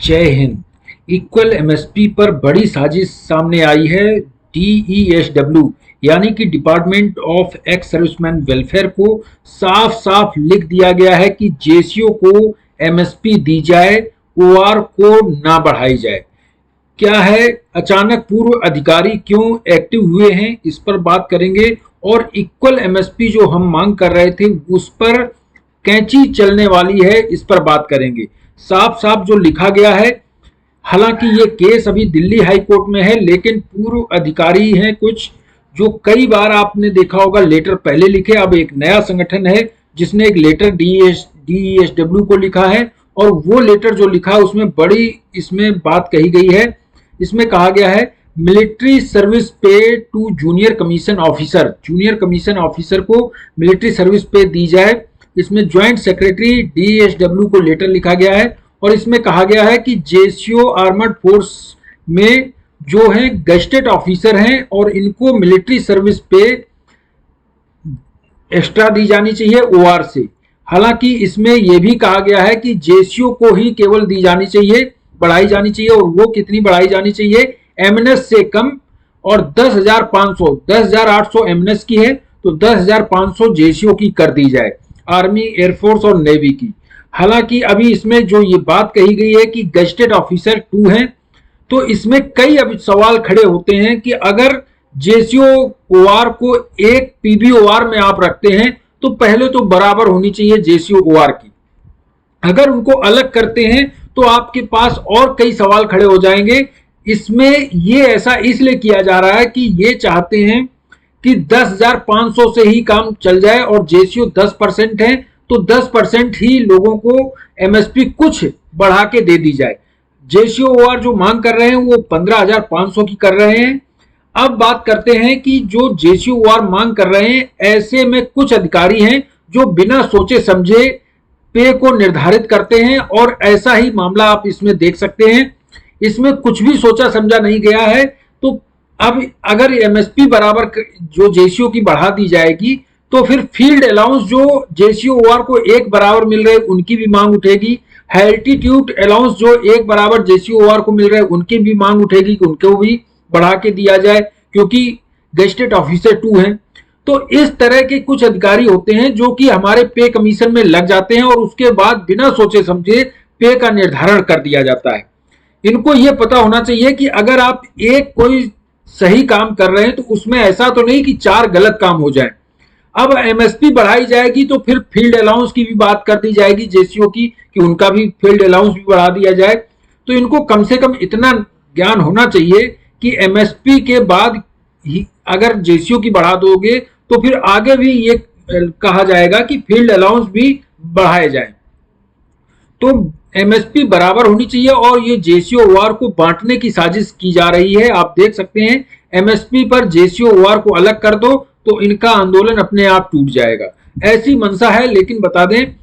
जय Hind. Equal MSP पर बड़ी साजिश सामने आई है। डीईएसडब्ल्यू यानी कि department of ex serviceman welfare को साफ साफ लिख दिया गया है कि जेसीओ को एमएसपी दी जाए, ओआर को ना बढ़ाई जाए। क्या है, अचानक पूर्व अधिकारी क्यों एक्टिव हुए हैं, इस पर बात करेंगे। और इक्वल एमएसपी जो हम मांग कर रहे थे उस पर कैंची चलने वाली है, इस पर बात करेंगे। साफ साफ जो लिखा गया है, हालांकि ये केस अभी दिल्ली हाई कोर्ट में है, लेकिन पूर्व अधिकारी हैं कुछ जो कई बार आपने देखा होगा लेटर पहले लिखे। अब एक नया संगठन है जिसने एक लेटर डीईएसडब्ल्यू को लिखा है, और वो लेटर जो लिखा है उसमें बड़ी इसमें बात कही गई है। इसमें कहा गया है military service pay to junior commission officer, junior commission officer को मिलिट्री सर्विस पे दी जाए। इसमें ज्वाइंट सेक्रेटरी डीएसडब्ल्यू को लेटर लिखा गया है, और इसमें कहा गया है कि जेसीओ आर्मर्ड फोर्स में जो है गजेटेड ऑफिसर हैं और इनको मिलिट्री सर्विस पे एक्स्ट्रा दी जानी चाहिए ओआर से। हालांकि इसमें यह भी कहा गया है कि जेसीओ को ही केवल दी जानी चाहिए, बढ़ाई जानी चाहिए, और वो कितनी बढ़ाई जानी चाहिए, एमएनएस से कम। और 10,500 10,800 एमएनएस की है तो 10,500 जेसीओ की कर दी जाए, आर्मी, एयरफोर्स और नेवी की। हालांकि अभी इसमें जो ये बात कही गई है कि गजेटेड ऑफिसर 2 हैं, तो इसमें कई अभी सवाल खड़े होते हैं कि अगर जेसीओ ओआर को एक पीबीओआर में आप रखते हैं तो पहले तो बराबर होनी चाहिए जेसीओ ओआर की। अगर उनको अलग करते हैं तो आपके पास और कई सवाल खड़े हो जाएंगे। इसमें ये ऐसा इसलिए किया जा रहा है कि ये चाहते हैं कि 10,500 से ही काम चल जाए, और जेसीओ 10% है तो 10% ही लोगों को एमएसपी कुछ बढ़ा के दे दी जाए। जेसीओ ओआर जो मांग कर रहे हैं वो 15,500 की कर रहे हैं। अब बात करते हैं कि जो जेसीओ ओआर मांग कर रहे हैं, ऐसे में कुछ अधिकारी हैं जो बिना सोचे समझे पे को निर्धारित करते हैं, और ऐसा ही मामला आप इसमें देख सकते हैं। इसमें कुछ भी सोचा समझा नहीं गया है। तो अब अगर एमएसपी बराबर जो जेसीओ की बढ़ा दी जाएगी तो फिर फील्ड अलाउंस जो जेसीओ ओआर को एक बराबर मिल रहे उनकी भी मांग उठेगी। एल्टीट्यूड अलाउंस जो एक बराबर जेसीओ ओआर को मिल रहे उनकी भी मांग उठेगी कि उनको भी बढ़ा के दिया जाए, क्योंकि गजेटेड ऑफिसर 2 हैं। तो इस तरह के कुछ अधिकारी होते हैं जो कि हमारे पे कमीशन में लग जाते हैं, और उसके बाद बिना सोचे समझे पे का निर्धारण कर दिया जाता है। इनको यह पता होना चाहिए कि अगर आप एक कोई सही काम कर रहे हैं तो उसमें ऐसा तो नहीं कि 4 गलत काम हो जाए। अब एमएसपी बढ़ाई जाएगी तो फिर फील्ड अलाउंस की भी बात कर दी जाएगी जेसीओ की, कि उनका भी फील्ड अलाउंस भी बढ़ा दिया जाए। तो इनको कम से कम इतना ज्ञान होना चाहिए कि एमएसपी के बाद ही अगर जेसीओ की बढ़ा दोगे तो फिर आगे भी ये कहा जाएगा कि फील्ड अलाउंस भी बढ़ाए जाए। तो एमएसपी बराबर होनी चाहिए, और ये जेसीओ ओआर को बांटने की साजिश की जा रही है। आप देख सकते हैं एमएसपी पर जेसीओ ओआर को अलग कर दो तो इनका आंदोलन अपने आप टूट जाएगा, ऐसी मंशा है। लेकिन बता दें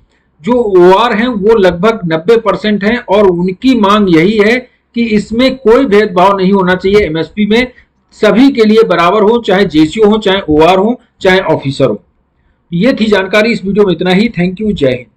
जो ओआर हैं वो लगभग 90% हैं, और उनकी मांग यही है कि इसमें कोई भेदभाव नहीं होना चाहिए। एमएसपी में सभी के लिए बराबर हो, चाहे जेसीओ हो, चाहे ओआर हो, चाहे ऑफिसर हो। ये थी जानकारी। इस वीडियो में इतना ही। Thank you. जय हिंद।